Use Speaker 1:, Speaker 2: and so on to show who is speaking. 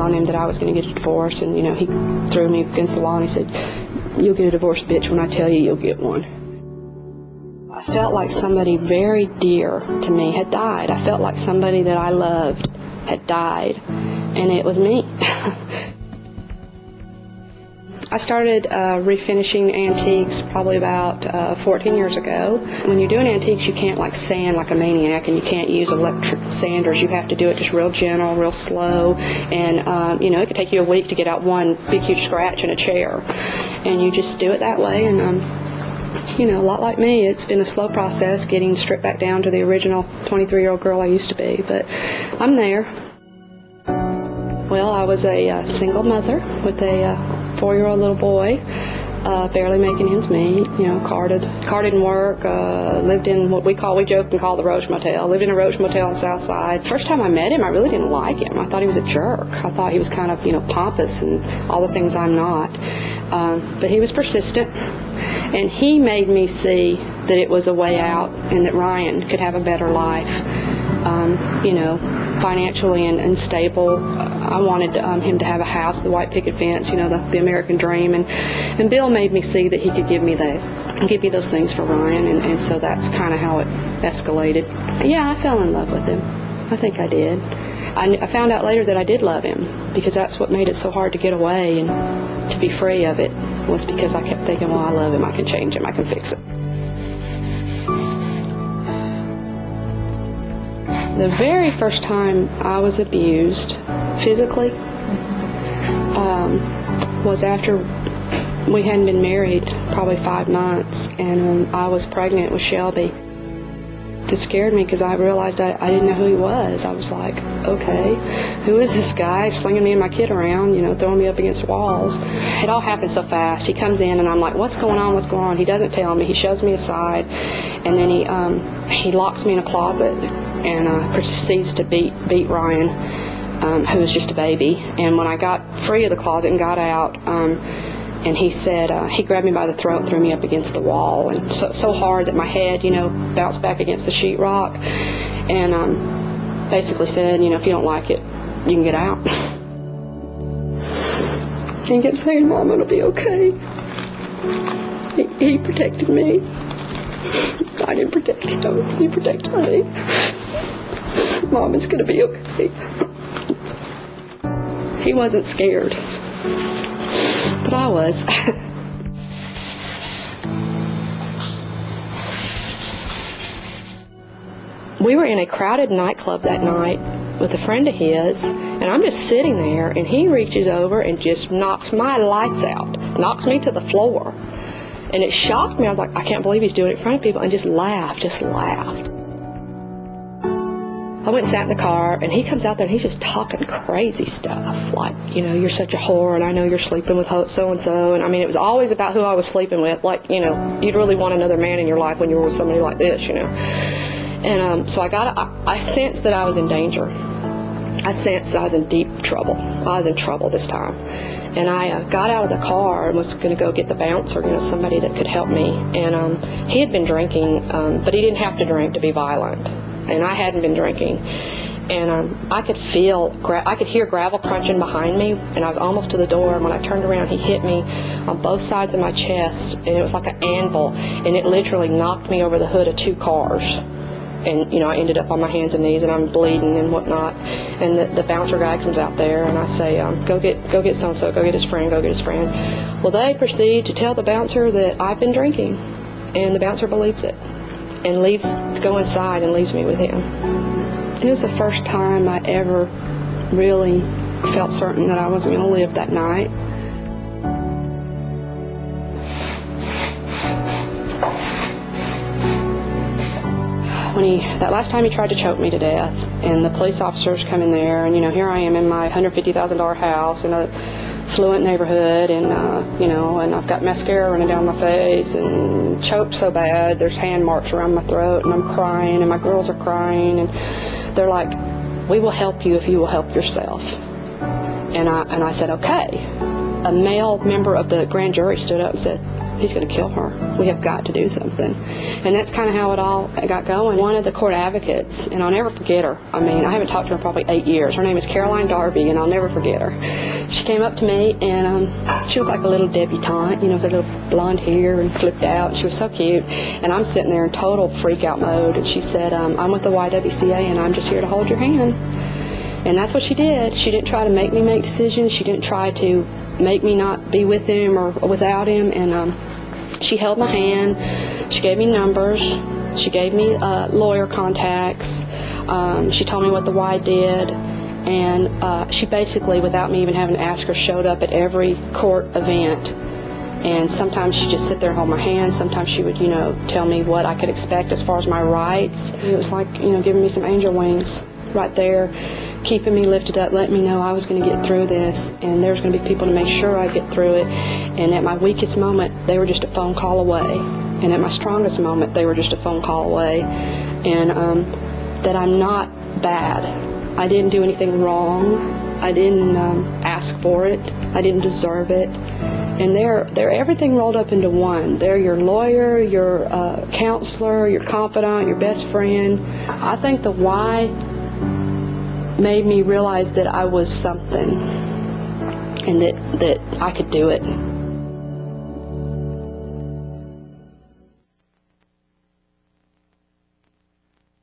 Speaker 1: telling him that I was going to get a divorce, and, you know, he threw me against the wall and he said, "You'll get a divorce, bitch, when I tell you you'll get one." I felt like somebody very dear to me had died. I felt like somebody that I loved had died, and it was me. I started refinishing antiques probably about 14 years ago. When you're doing antiques, you can't like sand like a maniac, and you can't use electric sanders. You have to do it just real gentle, real slow, and you know, it could take you a week to get out one big huge scratch in a chair, and you just do it that way. And you know, a lot like me, it's been a slow process getting stripped back down to the original 23-year-old girl I used to be, but I'm there. Well, I was a single mother with a 4-year-old little boy, barely making ends meet. You know, car didn't work, lived in what we joked and called the Roach Motel. Lived in a Roach Motel on the South Side. First time I met him, I really didn't like him. I thought he was a jerk. I thought he was kind of, you know, pompous and all the things I'm not. But he was persistent, and he made me see that it was a way out and that Ryan could have a better life, you know, financially and stable. I wanted him to have a house, the white picket fence, you know, the American dream, and Bill made me see that he could give me those things for Ryan, and so that's kind of how it escalated. Yeah, I fell in love with him. I think I did. I found out later that I did love him, because that's what made it so hard to get away and to be free of it, was because I kept thinking, well, I love him, I can change him, I can fix it. The very first time I was abused physically was after we hadn't been married probably 5 months, and I was pregnant with Shelby. It scared me because I realized I didn't know who he was. I was like, okay, who is this guy slinging me and my kid around, you know, throwing me up against walls? It all happened so fast. He comes in and I'm like, what's going on, what's going on? He doesn't tell me. He shoves me aside, and then he locks me in a closet and proceeds to beat Ryan, who was just a baby. And when I got free of the closet and got out, and he said, he grabbed me by the throat and threw me up against the wall, and so hard that my head, you know, bounced back against the sheetrock, and basically said, you know, if you don't like it, you can get out. He kept saying, Mom, it'll be okay. He protected me. I didn't protect him. He protected me. Mom, it's going to be okay. He wasn't scared, but I was. We were in a crowded nightclub that night with a friend of his, and I'm just sitting there, and he reaches over and just knocks my lights out, knocks me to the floor. And it shocked me. I was like, I can't believe he's doing it in front of people, and just laughed. I went and sat in the car, and he comes out there, and he's just talking crazy stuff, like, you know, you're such a whore, and I know you're sleeping with so-and-so, and I mean, it was always about who I was sleeping with, like, you know, you'd really want another man in your life when you were with somebody like this, you know. And so I sensed that I was in danger. I sensed that I was in deep trouble. I was in trouble this time. And I got out of the car and was going to go get the bouncer, you know, somebody that could help me. And he had been drinking, but he didn't have to drink to be violent. And I hadn't been drinking. And I could hear gravel crunching behind me, and I was almost to the door, and when I turned around, he hit me on both sides of my chest, and it was like an anvil, and it literally knocked me over the hood of 2 cars. And, you know, I ended up on my hands and knees, and I'm bleeding and whatnot. And the bouncer guy comes out there, and I say, go get so-and-so, go get his friend. Well, they proceed to tell the bouncer that I've been drinking, and the bouncer believes it and leaves to go inside and leaves me with him. It was the first time I ever really felt certain that I wasn't going to live that night. That last time he tried to choke me to death, and the police officers come in there, and, you know, here I am in my $150,000 house in a affluent neighborhood, and you know, and I've got mascara running down my face and choked so bad there's hand marks around my throat, and I'm crying, and my girls are crying, and they're like, we will help you if you will help yourself. And I said, okay. A male member of the grand jury stood up and said, he's going to kill her. We have got to do something. And that's kind of how it all got going. One of the court advocates, and I'll never forget her. I mean, I haven't talked to her in probably 8 years. Her name is Caroline Darby, and I'll never forget her. She came up to me, and she was like a little debutante, with her little blonde hair and flipped out. She was so cute. And I'm sitting there in total freak-out mode, and she said, I'm with the YWCA, and I'm just here to hold your hand. And that's what she did. She didn't try to make me make decisions. She didn't try to make me not be with him or without him. And she held my hand. She gave me numbers. She gave me lawyer contacts. She told me what the Y did. And she basically, without me even having to ask her, showed up at every court event. And sometimes she'd just sit there and hold my hand. Sometimes she would, tell me what I could expect as far as my rights. It was like, giving me some angel wings right there, keeping me lifted up, letting me know I was going to get through this, and there's going to be people to make sure I get through it. And at my weakest moment, they were just a phone call away. And at my strongest moment, they were just a phone call away. And that I'm not bad. I didn't do anything wrong. I didn't ask for it. I didn't deserve it. And they're everything rolled up into one. They're your lawyer, your counselor, your confidant, your best friend. I think the Y made me realize that I was something, and that I could do it.